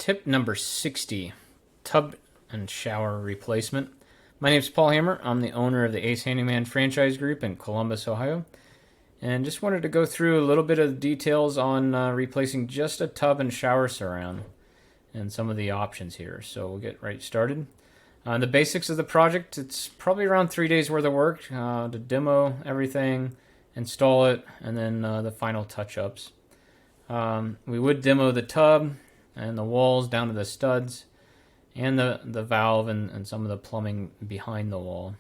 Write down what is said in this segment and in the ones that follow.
Tip number 60, tub and shower replacement. My name is Paul Hammer. I'm the owner of the Ace Handyman franchise group in Columbus, Ohio. And just wanted to go through a little bit of details on replacing just a tub and shower surround and some of the options here. So we'll get right started. The basics of the project, it's probably around 3 days worth of work to demo everything, install it, and then the final touch-ups. We would demo the tub and the walls down to the studs and the valve and some of the plumbing behind the wall.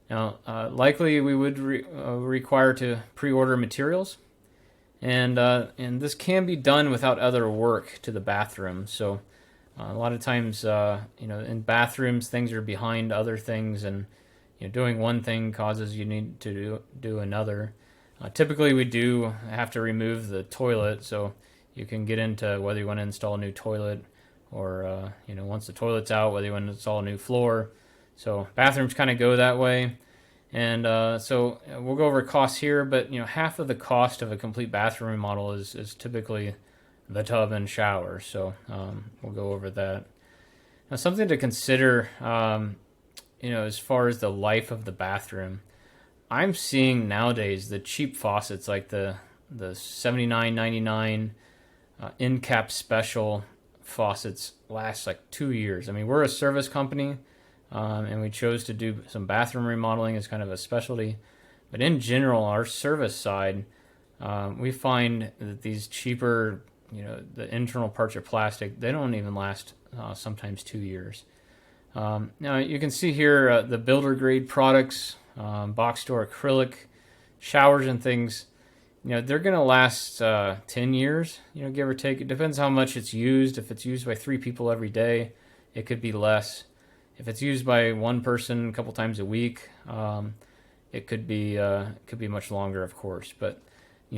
Now, likely we would require to pre-order materials, and this can be done without other work to the bathroom. So a lot of times, in bathrooms, things are behind other things, and doing one thing causes you need to do another. Typically, we do have to remove the toilet, so you can get into whether you want to install a new toilet or, once the toilet's out, whether you want to install a new floor. So bathrooms kind of go that way. And so we'll go over costs here, but, half of the cost of a complete bathroom remodel is typically the tub and shower. So we'll go over that. Now, something to consider, as far as the life of the bathroom. I'm seeing nowadays the cheap faucets like the $79.99 in cap special faucets last like 2 years. I mean, we're a service company, and we chose to do some bathroom remodeling as kind of a specialty. But in general, our service side, we find that these cheaper, the internal parts are plastic. They don't even last sometimes 2 years. Now you can see here the builder grade products, box store acrylic showers and things. They're going to last 10 years, give or take. It depends how much it's used. If it's used by 3 people every day, it could be less. If it's used by one person a couple times a week, it could be much longer, of course. But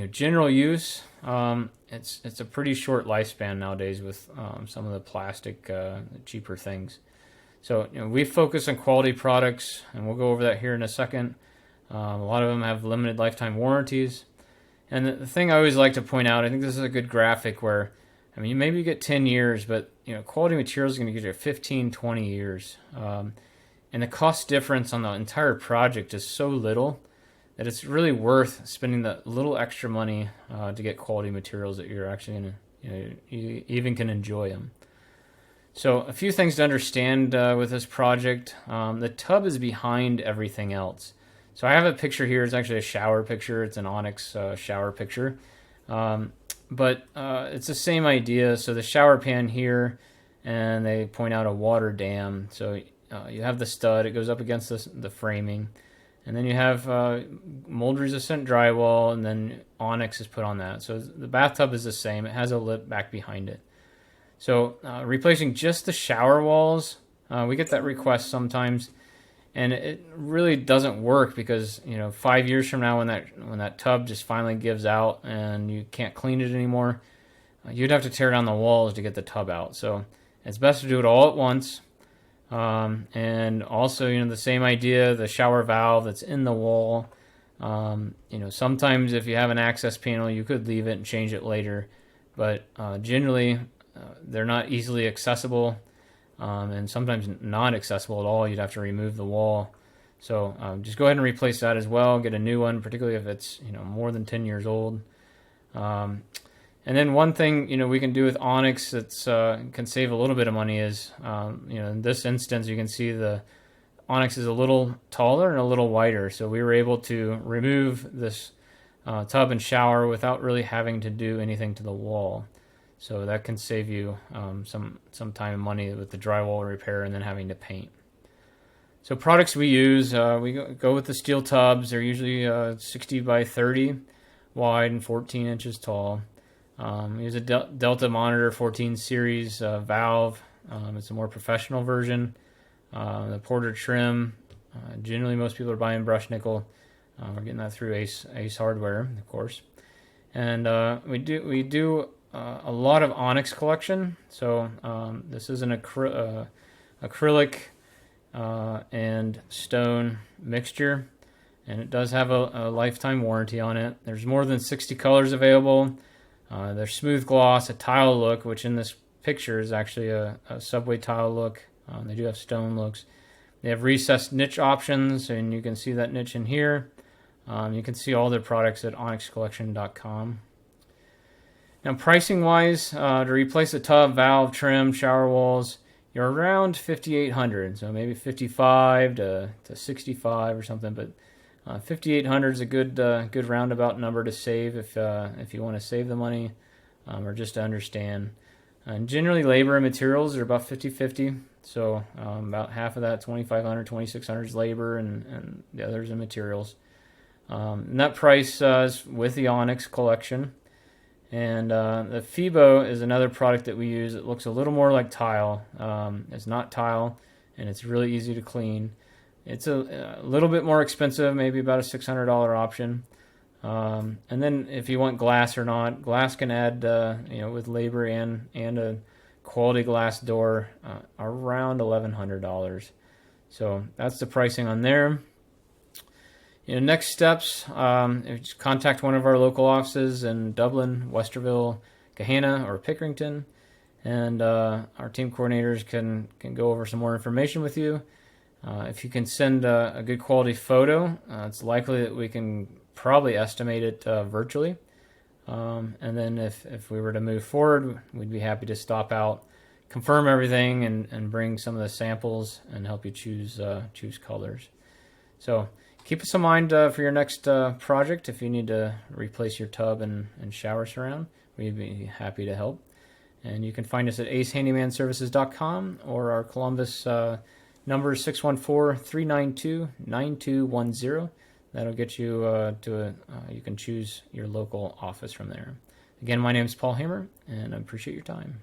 general use, it's a pretty short lifespan nowadays with some of the plastic cheaper things. So we focus on quality products, and we'll go over that here in a second. A lot of them have limited lifetime warranties. And the thing I always like to point out, I think this is a good graphic where, maybe you get 10 years, but quality materials is going to get you 15, 20 years. And the cost difference on the entire project is so little that it's really worth spending the little extra money to get quality materials that you're actually going to, you even can enjoy them. So a few things to understand with this project. The tub is behind everything else. So I have a picture here. It's actually a shower picture. It's an Onyx shower picture. But it's the same idea. So the shower pan here, and they point out a water dam. So you have the stud. It goes up against the framing. And then you have mold-resistant drywall, and then Onyx is put on that. So the bathtub is the same. It has a lip back behind it. So replacing just the shower walls, we get that request sometimes, and it really doesn't work because 5 years from now, when that tub just finally gives out and you can't clean it anymore, you'd have to tear down the walls to get the tub out. So it's best to do it all at once. And also, the same idea, the shower valve that's in the wall. Sometimes if you have an access panel, you could leave it and change it later, but generally, they're not easily accessible, and sometimes not accessible at all. You'd have to remove the wall. So just go ahead and replace that as well. Get a new one, particularly if it's more than 10 years old. And then one thing we can do with Onyx that's can save a little bit of money is in this instance you can see the Onyx is a little taller and a little wider. So we were able to remove this tub and shower without really having to do anything to the wall. So that can save you some time and money with the drywall repair and then having to paint. So products we use, we go with the steel tubs. They're usually 60 by 30 wide and 14 inches tall. We use a Delta Monitor 14 series valve. It's a more professional version. The Porter trim. Generally, most people are buying brushed nickel. We're getting that through Ace Hardware, of course. And we do a lot of Onyx Collection. So this is an acrylic and stone mixture, and it does have a lifetime warranty on it. There's more than 60 colors available. There's smooth gloss, a tile look, which in this picture is actually a subway tile look. They do have stone looks. They have recessed niche options, and you can see that niche in here. You can see all their products at onyxcollection.com. Now, pricing wise, to replace a tub, valve, trim, shower walls, you're around $5,800. So maybe 55 to 65 or something, but 5,800 is a good roundabout number to save if you want to save the money, or just to understand. And generally, labor and materials are about 50-50. So about half of that, 2,500, 2,600 is labor, and the others are materials. And that price is with the Onyx Collection. And the Fibo is another product that we use. It looks a little more like tile. It's not tile, and it's really easy to clean. It's a little bit more expensive, maybe about a $600 option. And then if you want glass or not, glass can add, with labor and a quality glass door, around $1,100. So that's the pricing on there. Next steps, just contact one of our local offices in Dublin, Westerville, Gahanna, or Pickerington, and our team coordinators can go over some more information with you. If you can send a good quality photo, it's likely that we can probably estimate it virtually. And then if we were to move forward, we'd be happy to stop out, confirm everything, and bring some of the samples and help you choose colors. So keep us in mind for your next project. If you need to replace your tub and shower surround, we'd be happy to help. And you can find us at acehandymanservices.com, or our Columbus number is 614-392-9210. That'll get you you can choose your local office from there. Again, my name is Paul Hamer, and I appreciate your time.